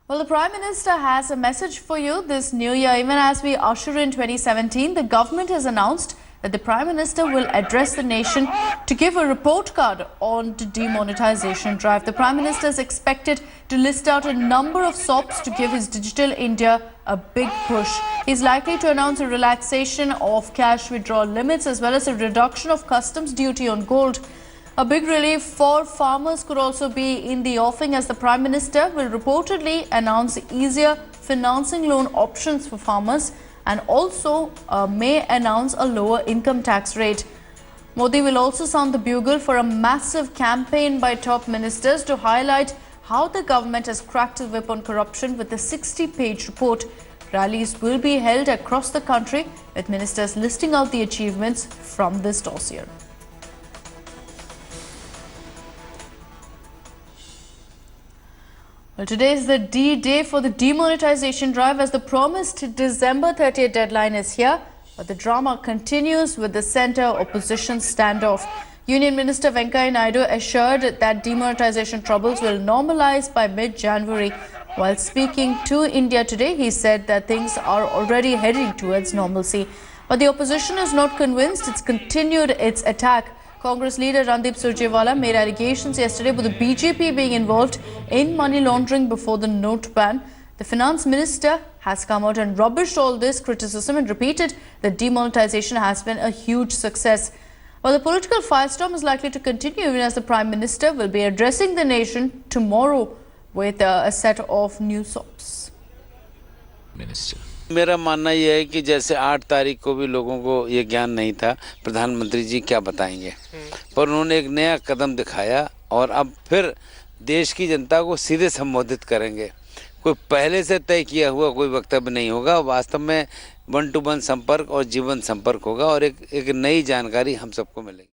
Well, the Prime Minister has a message for you this new year. Even as we usher in 2017, the government has announced that the Prime Minister will address the nation to give a report card on the demonetization drive. The Prime Minister is expected to list out a number of SOPs to give his Digital India a big push. He's likely to announce a relaxation of cash withdrawal limits as well as a reduction of customs duty on gold. A big relief for farmers could also be in the offing, as the Prime Minister will reportedly announce easier financing loan options for farmers and also may announce a lower income tax rate. Modi will also sound the bugle for a massive campaign by top ministers to highlight how the government has cracked the whip on corruption with a 60-page report. Rallies will be held across the country with ministers listing out the achievements from this dossier. Well, today is the D-Day for the demonetization drive, as the promised December 30th deadline is here. But the drama continues with the centre opposition standoff. Union Minister Venkaiah Naidu assured that demonetization troubles will normalize by mid-January. While speaking to India Today, he said that things are already heading towards normalcy. But the opposition is not convinced. It's continued its attack. Congress leader Randeep Surjewala made allegations yesterday about the BJP being involved in money laundering before the note ban. The finance minister has come out and rubbished all this criticism and repeated that demonetization has been a huge success. While the political firestorm is likely to continue, even as the Prime Minister will be addressing the nation tomorrow with a set of new SOPs. Minister. मेरा मानना यह है कि जैसे 8 तारीख को भी लोगों को ये ज्ञान नहीं था, प्रधानमंत्री जी क्या बताएंगे, पर उन्होंने एक नया कदम दिखाया और अब फिर देश की जनता को सीधे संबोधित करेंगे। कोई पहले से तय किया हुआ कोई वक्तव्य नहीं होगा, वास्तव में 1-to-1 संपर्क और जीवन संपर्क होगा और एक नई जानकारी हम सबको मिलेगी।